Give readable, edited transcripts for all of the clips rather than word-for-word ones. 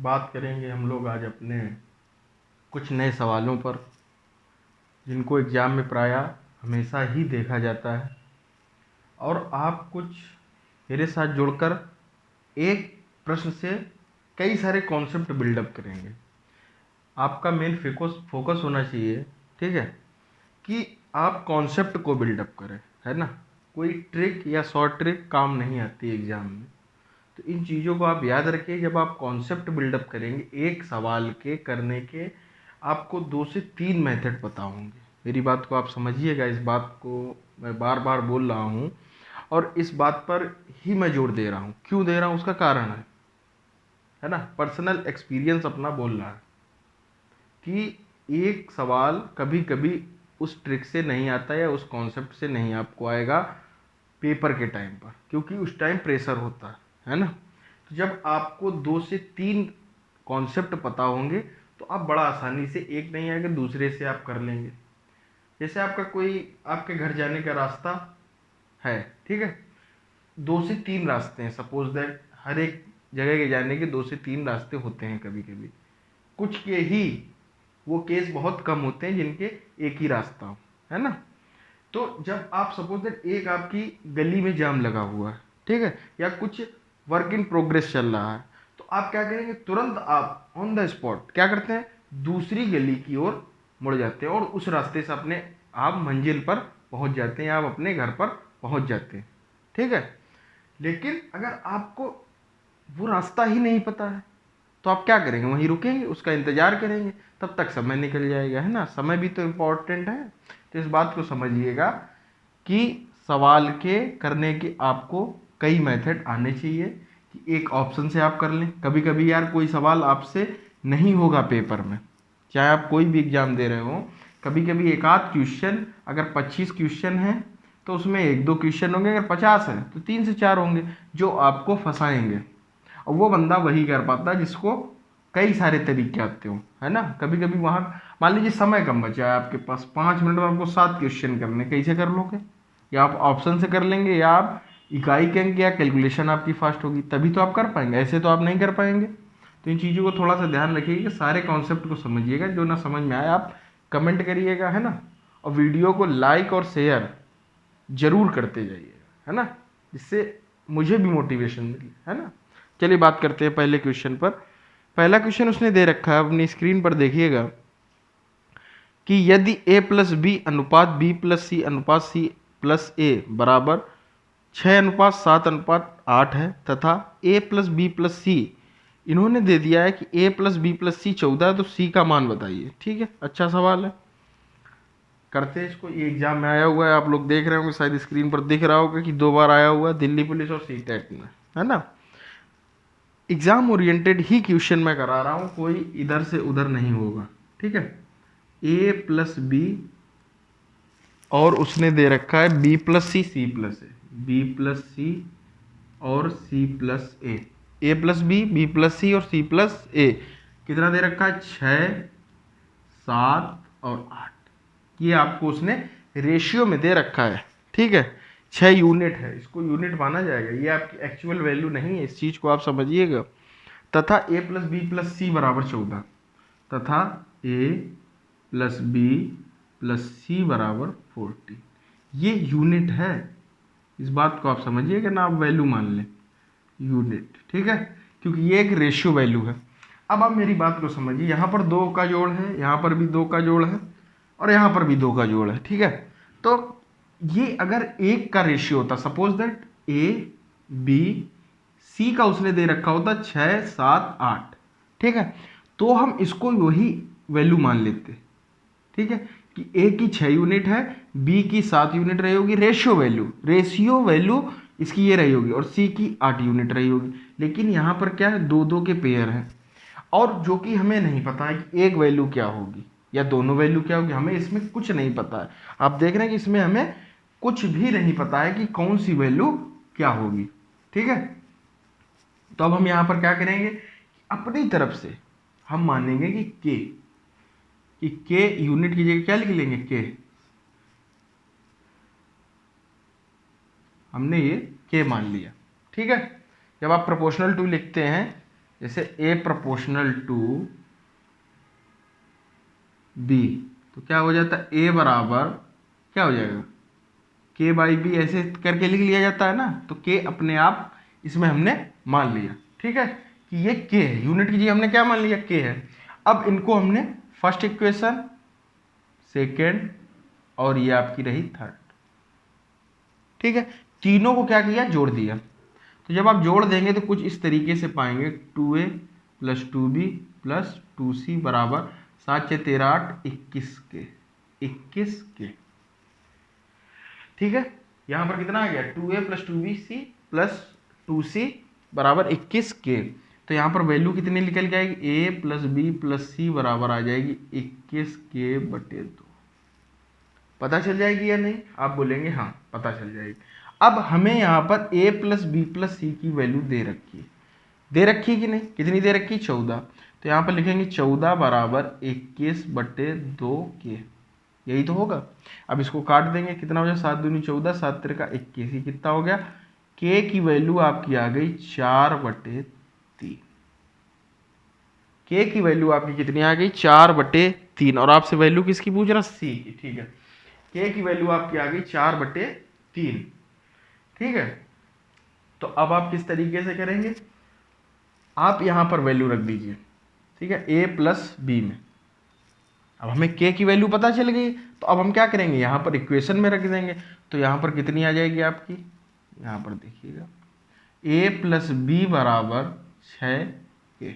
बात करेंगे हम लोग आज अपने कुछ नए सवालों पर जिनको एग्ज़ाम में प्रायः हमेशा ही देखा जाता है, और आप कुछ मेरे साथ जुड़कर एक प्रश्न से कई सारे कॉन्सेप्ट बिल्डअप करेंगे। आपका मेन फोकस होना चाहिए, ठीक है, कि आप कॉन्सेप्ट को बिल्डअप करें, है ना। कोई ट्रिक या शॉर्ट ट्रिक काम नहीं आती एग्ज़ाम में। तो इन चीज़ों को आप याद रखिए। जब आप कॉन्सेप्ट बिल्डअप करेंगे एक सवाल के करने के, आपको 2 से 3 मेथड पता होंगे। मेरी बात को आप समझिएगा, इस बात को मैं बार बार बोल रहा हूँ और इस बात पर ही मैं जोर दे रहा हूँ। क्यों दे रहा हूँ उसका कारण है ना, पर्सनल एक्सपीरियंस अपना बोल रहा है कि एक सवाल कभी कभी उस ट्रिक से नहीं आता या उस कॉन्सेप्ट से नहीं आपको आएगा पेपर के टाइम पर, क्योंकि उस टाइम प्रेशर होता है ना। तो जब आपको 2 से 3 कॉन्सेप्ट पता होंगे तो आप बड़ा आसानी से, एक नहीं आएगा दूसरे से आप कर लेंगे। जैसे आपका कोई आपके घर जाने का रास्ता है, ठीक है, 2 से 3 रास्ते हैं, सपोज दैट हर एक जगह के जाने के 2 से 3 रास्ते होते हैं। कभी कभी कुछ के ही वो केस बहुत कम होते हैं जिनके एक ही रास्ता हो, है ना। तो जब आप सपोज दैट एक आपकी गली में जाम लगा हुआ है, ठीक है, या कुछ वर्क इन प्रोग्रेस चल रहा है, तो आप क्या करेंगे, तुरंत आप ऑन द स्पॉट क्या करते हैं, दूसरी गली की ओर मुड़ जाते हैं और उस रास्ते से अपने आप मंजिल पर पहुंच जाते हैं, आप अपने घर पर पहुंच जाते हैं, ठीक है। लेकिन अगर आपको वो रास्ता ही नहीं पता है तो आप क्या करेंगे, वहीं रुकेंगे, उसका इंतजार करेंगे, तब तक समय निकल जाएगा, है ना। समय भी तो इम्पोर्टेंट है। तो इस बात को समझिएगा कि सवाल के करने के आपको कई मेथड आने चाहिए कि एक ऑप्शन से आप कर लें। कभी कभी यार कोई सवाल आपसे नहीं होगा पेपर में, चाहे आप कोई भी एग्जाम दे रहे हो, कभी कभी एक आध क्वेश्चन, अगर 25 क्वेश्चन है तो उसमें 1-2 क्वेश्चन होंगे, अगर 50 है तो 3 से 4 होंगे जो आपको फंसाएंगे, और वो बंदा वही कर पाता है जिसको कई सारे तरीके आते हो, है ना। कभी कभी वहाँ मान लीजिए समय कम बचा है आपके पास, 5 मिनट में आपको 7 क्वेश्चन करने, कैसे कर लोगे? या आप ऑप्शन से कर लेंगे, या आप इकाई के अंक, या कैलकुलेशन आपकी फास्ट होगी, तभी तो आप कर पाएंगे, ऐसे तो आप नहीं कर पाएंगे। तो इन चीज़ों को थोड़ा सा ध्यान रखिएगा, सारे कॉन्सेप्ट को समझिएगा। जो ना समझ में आए आप कमेंट करिएगा, है ना, और वीडियो को लाइक और शेयर जरूर करते जाइएगा, है ना, जिससे मुझे भी मोटिवेशन मिले, है ना। चलिए बात करते हैं पहले क्वेश्चन पर। पहला क्वेश्चन उसने दे रखा है, अपनी स्क्रीन पर देखिएगा, कि यदि a प्लस बी अनुपात b प्लस सी अनुपात c प्लस a बराबर 6:7:8 है, तथा a प्लस बी प्लस सी इन्होंने दे दिया है कि a प्लस बी प्लस सी 14 है, तो c का मान बताइए। ठीक है, अच्छा सवाल है, करते हैं इसको। ये एग्जाम में आया हुआ है, आप लोग देख रहे होंगे, शायद स्क्रीन पर दिख रहा होगा कि 2 बार आया हुआ है, दिल्ली पुलिस और सीटेट में, है ना। एग्जाम ओरिएंटेड ही क्वेश्चन मैं करा रहा हूँ, कोई इधर से उधर नहीं होगा, ठीक है। a प्लस बी और उसने दे रखा है b प्लस सी सी प्लस ए, b प्लस सी और c प्लस ए प्लस बी प्लस सी और c प्लस ए, कितना दे रखा है, 6, 7 और 8। ये आपको उसने रेशियो में दे रखा है, ठीक है। 6 यूनिट है, इसको यूनिट माना जाएगा, ये आपकी एक्चुअल वैल्यू नहीं है, इस चीज़ को आप समझिएगा। तथा a प्लस बी प्लस सी बराबर 14, तथा a प्लस बी प्लस सी बराबर 14, ये यूनिट है। इस बात को आप समझिएगा ना, आप वैल्यू मान लें यूनिट, ठीक है, क्योंकि ये एक रेशियो वैल्यू है। अब आप मेरी बात को समझिए, यहाँ पर 2 का जोड़ है, यहाँ पर भी 2 का जोड़ है, और यहाँ पर भी 2 का जोड़ है, ठीक है। तो ये अगर 1 का रेशियो होता, suppose that A B C का उसने दे रखा होता 6, 7, 8, ठीक है, तो हम इसको वही वैल्यू मान लेते, ठीक है, कि ए की 6 यूनिट है, बी की 7 यूनिट रही होगी, रेशियो वैल्यू इसकी ये रही होगी, और सी की 8 यूनिट रही होगी। लेकिन यहाँ पर क्या है, 2-2 के पेयर हैं, और जो कि हमें नहीं पता है कि एक वैल्यू क्या होगी या दोनों वैल्यू क्या होगी, हमें इसमें कुछ नहीं पता है। आप देख रहे हैं कि इसमें हमें कुछ भी नहीं पता है कि कौन सी वैल्यू क्या होगी, ठीक है। तो अब हम यहाँ पर क्या करेंगे, अपनी तरफ से हम मानेंगे कि के यूनिट की जगह क्या लिख लेंगे, के, हमने ये के मान लिया, ठीक है। जब आप प्रोपोर्शनल टू लिखते हैं जैसे a प्रोपोर्शनल टू b, तो क्या हो जाता है a बराबर क्या हो जाएगा k बाई बी, ऐसे करके लिख लिया जाता है ना। तो k अपने आप इसमें हमने मान लिया, ठीक है, कि ये k है, यूनिट की जगह हमने क्या मान लिया k है। अब इनको हमने फर्स्ट इक्वेशन, सेकेंड और ये आपकी रही थर्ड, ठीक है, तीनों को क्या किया जोड़ दिया। तो जब आप जोड़ देंगे तो कुछ इस तरीके से पाएंगे 2a plus 2b plus 2c बराबर 7 6 13 8 21 के 21 के, ठीक है। यहाँ पर कितना आ गया 2a plus 2bc plus 2c बराबर 21 के। तो यहाँ पर वैल्यू कितनी निकल के आएगी a प्लस बी प्लस सी बराबर आ जाएगी 21 के बटे 2। पता चल जाएगी या नहीं, आप बोलेंगे हाँ पता चल जाएगी। अब हमें यहाँ पर a प्लस बी प्लस सी की वैल्यू दे रखी है, दे रखी है कि नहीं, कितनी दे रखी 14। तो यहाँ पर लिखेंगे 14 बराबर 21 बटे 2 के, यही तो होगा। अब इसको काट देंगे, कितना हो जाए 7 दूनी 14 7 3 का 21, ये कितना हो गया के की वैल्यू आपकी आ गई 4 बटे 3। के की वैल्यू आपकी कितनी आ गई 4 बटे 3, और आपसे वैल्यू किसकी पूछ रहा सी की, ठीक है। के की वैल्यू आपकी आ गई 4 बटे 3, ठीक है। तो अब आप किस तरीके से करेंगे, आप यहां पर वैल्यू रख दीजिए, ठीक है, a प्लस बी में। अब हमें k की वैल्यू पता चल गई, तो अब हम क्या करेंगे यहाँ पर इक्वेशन में रख देंगे। तो यहाँ पर कितनी आ जाएगी आपकी, यहाँ पर देखिएगा a प्लस बी बराबर 6 k,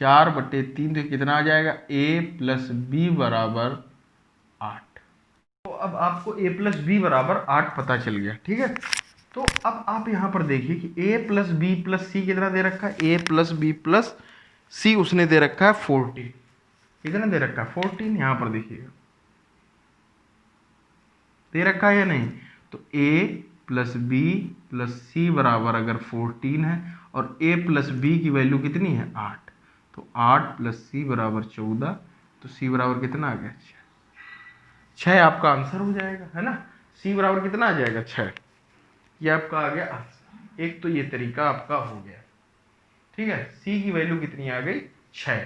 4 बटे 3, तो कितना आ जाएगा a प्लस बी बराबर 8। तो अब आपको a प्लस बी बराबर 8 पता चल गया, ठीक है। तो अब आप यहाँ पर देखिए कि a प्लस बी प्लस सी कितना दे रखा है, a प्लस बी प्लस सी उसने दे रखा है 14, कितना दे रखा है 14, यहाँ पर देखिएगा दे रखा है या नहीं। तो a प्लस बी प्लस सी बराबर अगर 14 है और a प्लस बी की वैल्यू कितनी है 8, तो 8 प्लस सी बराबर 14, तो c बराबर कितना आ गया 6 आपका आंसर हो जाएगा, है ना। c बराबर कितना आ जाएगा 6, ये आपका आ गया आंसर। एक तो ये तरीका आपका हो गया, ठीक है, c की वैल्यू कितनी आ गई 6।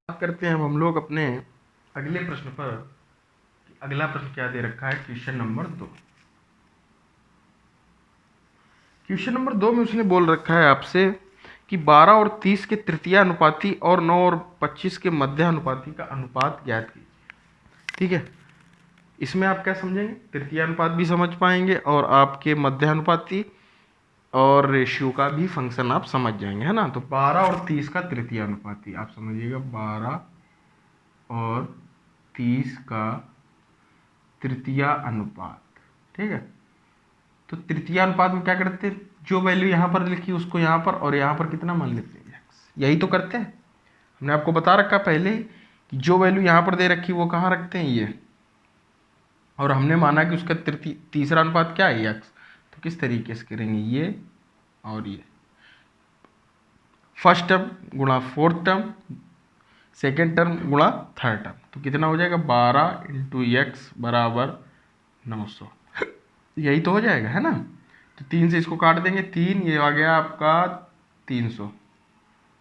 बात करते हैं अब हम लोग अपने अगले प्रश्न पर। अगला प्रश्न क्या दे रखा है, क्वेश्चन नंबर 2। क्वेश्चन नंबर 2 में उसने बोल रखा है आपसे कि 12 और 30 के तृतीय अनुपाती और 9 और 25 के मध्य अनुपाती का अनुपात ज्ञात कीजिए, ठीक है। इसमें आप क्या समझेंगे, तृतीय अनुपात भी समझ पाएंगे और आपके मध्य अनुपाती और रेशियो का भी फंक्शन आप समझ जाएंगे, है ना। तो 12 और 30 का तृतीय अनुपाती आप समझिएगा, 12 और 30 का तृतीय अनुपात, ठीक है। तो तृतीय अनुपात में क्या करते हैं, जो वैल्यू यहाँ पर लिखी उसको यहाँ पर और यहाँ पर कितना मान लेते हैं x, यही तो करते हैं। हमने आपको बता रखा पहले ही कि जो वैल्यू यहाँ पर दे रखी वो कहाँ रखते हैं ये, और हमने माना कि उसका तीसरा अनुपात क्या है x। तो किस तरीके से करेंगे, ये और ये, फर्स्ट टर्म गुणा फोर्थ टर्म, सेकेंड टर्म गुणा थर्ड टर्म, तो कितना हो जाएगा 12 इंटू एक्स बराबर 900, यही तो हो जाएगा, है ना। तो 3 से इसको काट देंगे, 3 ये आ गया आपका 300,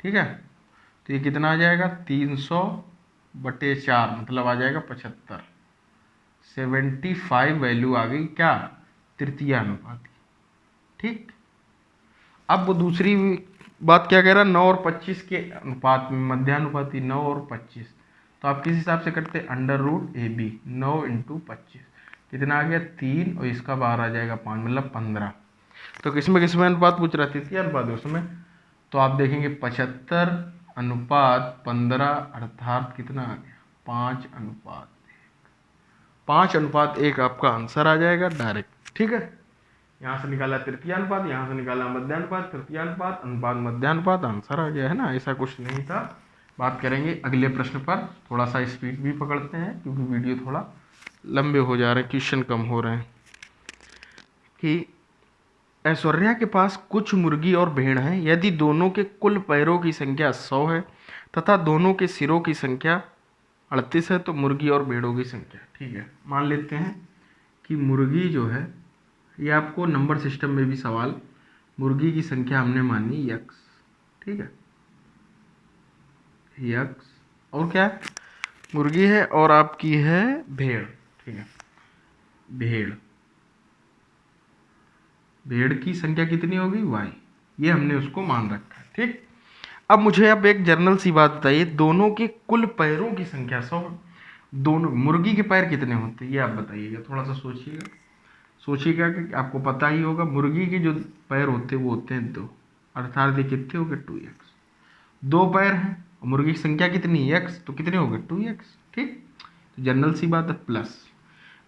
ठीक है। तो ये कितना आ जाएगा 300 बटे 4, मतलब आ जाएगा 75, 75 वैल्यू आ गई क्या तृतीय अनुपात की, ठीक। अब वो दूसरी बात क्या कह रहा है, 9 और 25 के अनुपात में मध्यानुपाती 9 और 25, तो आप किस हिसाब से करते हैं under root A B, 9 into 25 कितना आ गया 3 और इसका बाहर आ जाएगा 5, मतलब 15। तो किसमें अनुपात पूछ रहा है, तृतीय अनुपात उसमें। तो आप देखेंगे 75 अनुपात 15 अर्थात कितना आ गया 5 अनुपात 5 अनुपात 1 आपका आंसर आ जाएगा डायरेक्ट, ठीक है। यहाँ से निकाला तृतीय अनुपात, यहाँ से निकाला मध्यानुपात, तृतीय अनुपात, अनुपात मध्यानुपात, आंसर आ गया, है ना। ऐसा कुछ नहीं था। बात करेंगे अगले प्रश्न पर, थोड़ा सा स्पीड भी पकड़ते हैं क्योंकि वीडियो थोड़ा लंबे हो जा रहे हैं, क्वेश्चन कम हो रहे हैं। कि ऐश्वर्या के पास कुछ मुर्गी और भेड़ हैं, यदि दोनों के कुल पैरों की संख्या 100 है तथा दोनों के सिरों की संख्या 38 है, तो मुर्गी और भेड़ों की संख्या, ठीक है। मान लेते हैं कि मुर्गी जो है, ये आपको नंबर सिस्टम में भी सवाल, मुर्गी की संख्या हमने मानी x, ठीक है। यक्स, और क्या है, मुर्गी है, और आपकी है भेड़। ठीक है, भेड़, भेड़ की संख्या कितनी होगी, वाई, ये हमने उसको मान रखा है। ठीक, अब मुझे आप एक जनरल सी बात बताइए, दोनों के कुल पैरों की संख्या 100, दोनों मुर्गी के पैर कितने होते हैं ये आप बताइएगा, थोड़ा सा सोचिएगा। सोचिएगा कि आपको पता ही होगा, मुर्गी के जो पैर होते हैं वो होते हैं 2, अर्थात ये कितने हो गए 2x, 2 पैर हैं, और मुर्गी की संख्या कितनी है x, तो कितने हो गए 2x। ठीक, तो जनरल सी बात है। प्लस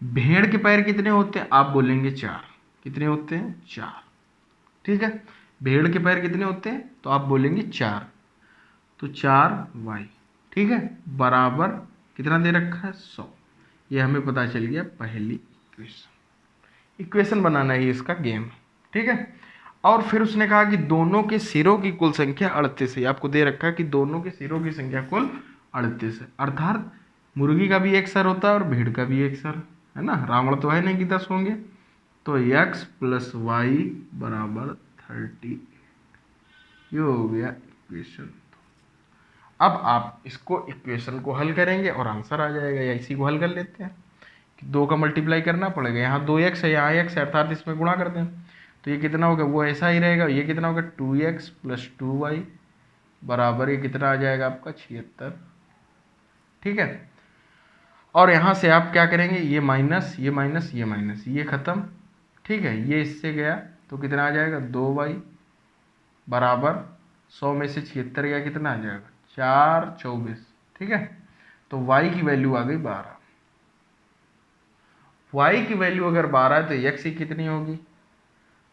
भेड़ के पैर कितने होते हैं, आप बोलेंगे 4, कितने होते हैं 4। ठीक है, भेड़ के पैर कितने होते हैं, तो आप बोलेंगे 4, तो 4y। ठीक है, बराबर कितना दे रखा है 100, ये हमें पता चल गया पहली इक्वेशन। इक्वेशन बनाना ही इसका गेम। ठीक है, और फिर उसने कहा कि दोनों के सिरों की कुल संख्या 38 है, आपको दे रखा है कि दोनों के सिरों की संख्या कुल 38 है, अर्थात मुर्गी का भी एक सर होता है और भेड़ का भी एक सर है ना, रावण तो है नहीं कि 10 होंगे, तो x + y = 30, ये हो गया इक्वेशन। अब आप इसको इक्वेशन को हल करेंगे और आंसर आ जाएगा, या इसी को हल कर लेते हैं कि 2 का मल्टीप्लाई करना पड़ेगा, यहाँ 2x है, यहाँ x है, अर्थात इसमें गुणा कर दें, तो ये कितना होगा, वो ऐसा ही रहेगा, ये कितना होगा 2x + 2y बराबर, ये कितना आ जाएगा आपका 76। ठीक है, और यहाँ से आप क्या करेंगे, ये माइनस, ये माइनस, ये माइनस, ये खत्म। ठीक है, ये इससे गया तो कितना आ जाएगा 2y बराबर 100 में से 76 गया, कितना आ जाएगा 4 24। ठीक है, तो y की वैल्यू आ गई 12। y की वैल्यू अगर 12 है तो x की कितनी होगी,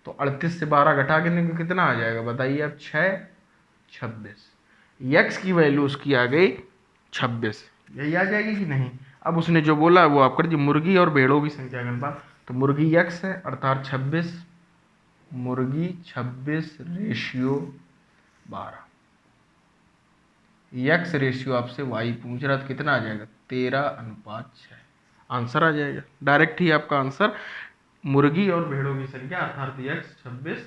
तो 38 से 12 घटा के कितना आ जाएगा बताइए आप, 6 26। x की वैल्यू उसकी आ गई 26, यही आ जाएगी कि नहीं। अब उसने जो बोला वो आप कर दीजिए, मुर्गी और भेड़ों की संख्या के अनुपात, तो मुर्गी x है अर्थात 26, मुर्गी 26 रेशियो 12, x रेशियो आपसे y पूछ रहा तो कितना आ जाएगा 13:6, आंसर आ जाएगा डायरेक्ट ही आपका आंसर, मुर्गी और भेड़ों की संख्या अर्थात x 26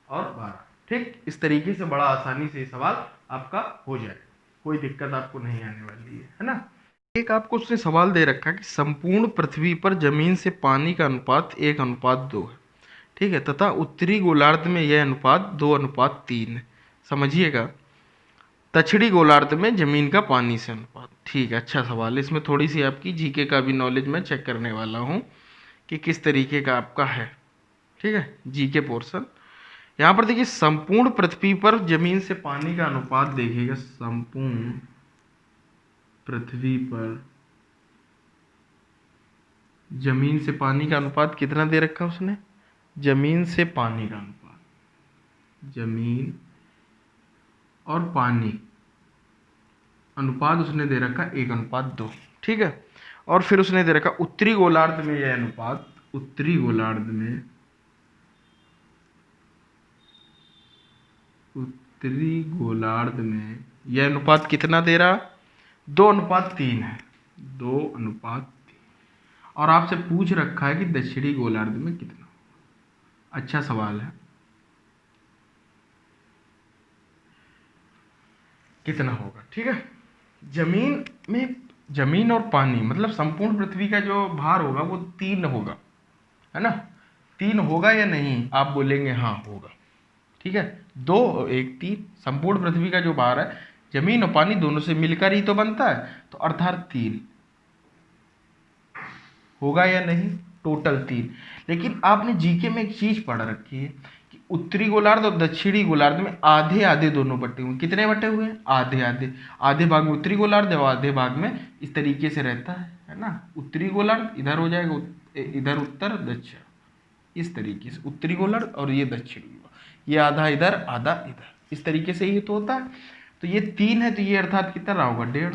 और 12। ठीक, इस तरीके से बड़ा आसानी से सवाल आपका हो जाए, कोई दिक्कत आपको नहीं आने वाली है ना। एक आपको उसने सवाल दे रखा है कि संपूर्ण पृथ्वी पर जमीन से पानी का अनुपात 1:2 है। ठीक है, तथा उत्तरी गोलार्ध में यह अनुपात 2:3 है। समझिएगा, दक्षिणी गोलार्ध में जमीन का पानी से अनुपात। ठीक है, अच्छा सवाल है, इसमें थोड़ी सी आपकी जीके का भी नॉलेज मैं चेक करने वाला हूँ कि किस तरीके का आपका है। ठीक है, जीके पोर्शन यहाँ पर देखिए, संपूर्ण पृथ्वी पर जमीन से पानी का अनुपात देखिएगा, संपूर्ण पृथ्वी पर जमीन से पानी का अनुपात कितना दे रखा है उसने, जमीन से पानी का अनुपात, जमीन और पानी अनुपात उसने दे रखा 1:2। ठीक है, और फिर उसने दे रखा उत्तरी गोलार्ध में यह अनुपात, उत्तरी गोलार्ध में, उत्तरी गोलार्ध में यह अनुपात कितना दे रहा, 2:3 है, 2:3। और आपसे पूछ रखा है कि दक्षिणी गोलार्ध में कितना। अच्छा सवाल है, कितना होगा। ठीक है, जमीन में, जमीन और पानी मतलब संपूर्ण पृथ्वी का जो भार होगा वो 3 होगा, है ना, 3 होगा या नहीं, आप बोलेंगे हाँ होगा। ठीक है, 2 1 3, संपूर्ण पृथ्वी का जो भार है जमीन और पानी दोनों से मिलकर ही तो बनता है, तो अर्थात 3 होगा या नहीं, टोटल 3। लेकिन आपने जीके में एक चीज पढ़ रखी है कि उत्तरी गोलार्ध और दक्षिणी गोलार्ध में आधे आधे दोनों बटे हुए, कितने बटे हुए हैं, आधे आधे, आधे भाग में उत्तरी गोलार्ध और आधे भाग में इस तरीके से रहता है ना, उत्तरी गोलार्ध इधर हो जाएगा, इधर उत्तर दक्षिण, इस तरीके से उत्तरी गोलार्ध और ये दक्षिणी गोलार्ध, ये आधा इधर आधा इधर, इस तरीके से ये तो होता है। तो ये 3 है, तो ये अर्थात कितना रहा होगा 1.5,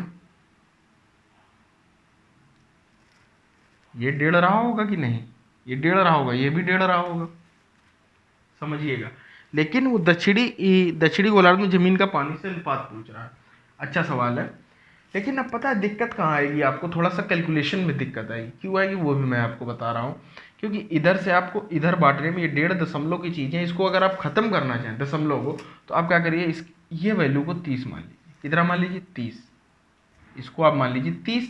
ये 1.5 रहा होगा कि नहीं, ये 1.5 रहा होगा, ये भी 1.5 रहा होगा, समझिएगा। लेकिन वो दक्षिणी गोलार्ध में जमीन का पानी से अनुपात पूछ रहा है। अच्छा सवाल है, लेकिन अब पता है दिक्कत कहाँ आएगी, आपको थोड़ा सा कैलकुलेशन में दिक्कत आएगी। क्यों आएगी वो भी मैं आपको बता रहा हूँ, क्योंकि इधर से आपको इधर बांटने में ये 1.5 दशमलव की चीज़ें, इसको अगर आप खत्म करना चाहें दशमलव को, तो आप क्या करिए, इस ये वैल्यू को 30 मान लीजिए, कितना मान लीजिए 30, इसको आप मान लीजिए 30,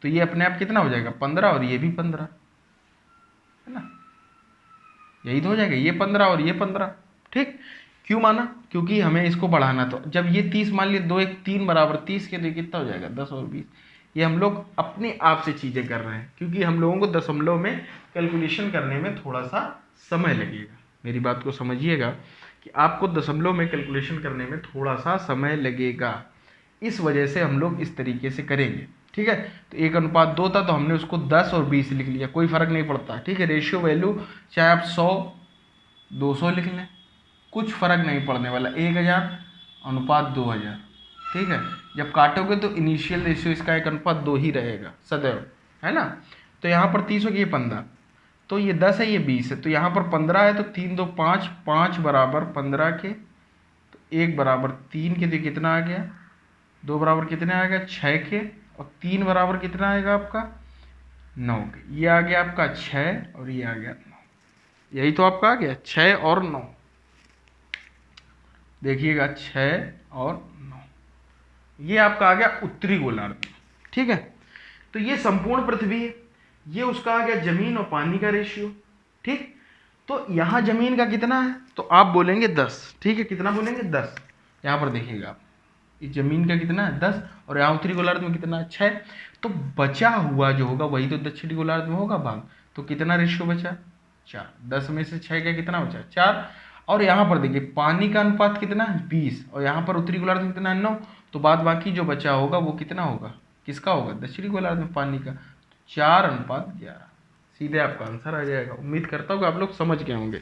तो ये अपने आप कितना हो जाएगा 15 और ये भी 15, है ना, यही तो हो जाएगा, ये 15 और ये 15। ठीक, क्यों माना, क्योंकि हमें इसको बढ़ाना, तो जब ये 30 मान लिए 2 1 3 बराबर 30 के, तो ये कितना हो जाएगा 10 और 20। ये हम लोग अपने आप से चीज़ें कर रहे हैं, क्योंकि हम लोगों को दशमलव में कैलकुलेशन करने में थोड़ा सा समय लगेगा। मेरी बात को समझिएगा कि आपको दशमलव में कैलकुलेशन करने में थोड़ा सा समय लगेगा, इस वजह से हम लोग इस तरीके से करेंगे। ठीक है, तो 1:2 था, तो हमने उसको 10 और 20 लिख लिया, कोई फर्क नहीं पड़ता। ठीक है, रेशियो वैल्यू चाहे आप 100 200 लिख लें, कुछ फर्क नहीं पड़ने वाला। 1000:2000। ठीक है, जब काटोगे तो इनिशियल रेशियो इसका 1:2 ही रहेगा सदैव, है ना। तो यहाँ पर 30 हो गया, ये 15, तो ये 10 है, ये 20 है, तो यहाँ पर 15 है, तो 3 2 5, 5 बराबर 15 के, तो 1 बराबर 3 के, तो कितना आ गया, 2 बराबर कितने आ गया 6 के, और 3 बराबर कितना आएगा आपका 9 के। ये आ गया आपका 6 और ये आ गया 9, यही तो आपका आ गया 6 और 9। देखिएगा 6 और 9, ये आपका आ गया उत्तरी गोलार्ध में। ठीक है, तो ये संपूर्ण पृथ्वी है, ये उसका आ गया जमीन और पानी का रेशियो। ठीक, तो यहाँ जमीन का कितना है, तो आप बोलेंगे 10। ठीक है, कितना बोलेंगे 10। यहाँ पर देखिएगा आप, ये जमीन का कितना है 10, और यहाँ उत्तरी गोलार्ध में कितना है 6। तो बचा हुआ जो होगा वही तो दक्षिणी गोलार्ध में होगा भाग, तो कितना रेशियो बचा 4। 10 में से 6 का कितना बचा 4। और यहाँ पर देखिए पानी का अनुपात कितना है 20, और यहाँ पर उत्तरी गोलार्ध में कितना है 9, तो बाद बाकी जो बचा होगा वो कितना होगा, किसका होगा, दक्षिणी गोलार्ध में पानी का, 4:11। सीधे आपका आंसर आ जाएगा। उम्मीद करता हूँ कि आप लोग समझ गए होंगे।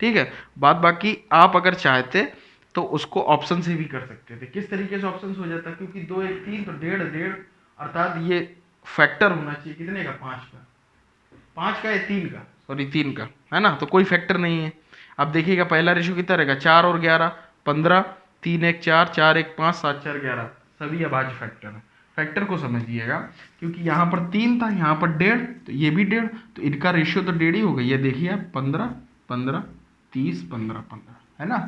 ठीक है, बाद बाकी आप अगर चाहते तो उसको ऑप्शन से भी कर सकते थे। किस तरीके से ऑप्शन हो जाता, क्योंकि 2 1 3, तो 1.5 अर्थात ये फैक्टर होना चाहिए कितने का 5 का, 5 का या 3 का, सॉरी 3 का, है ना, तो कोई फैक्टर नहीं है। अब देखिएगा पहला रेशियो कितना रहेगा 4 और 11 15, 3 1 4, 4 1 5, 7 4 11, सभी अभाज्य फैक्टर है। फैक्टर को समझिएगा, क्योंकि यहाँ पर 3 था, यहाँ पर 1.5, तो ये भी 1.5, तो इनका रेशियो तो 1.5 ही हो गई। ये देखिए आप 15 15 30 15 15, है ना,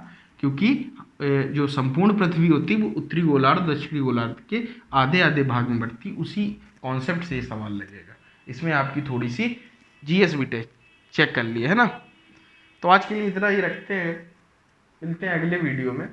क्योंकि जो संपूर्ण पृथ्वी होती है वो उत्तरी गोलार्ध दक्षिणी गोलार्ध के आधे आधे भाग में बढ़ती, उसी कॉन्सेप्ट से ये सवाल लगेगा। इसमें आपकी थोड़ी सी जीएस भी चेक कर लिए, है ना। तो आज के लिए इतना ही रखते हैं, मिलते हैं अगले वीडियो में।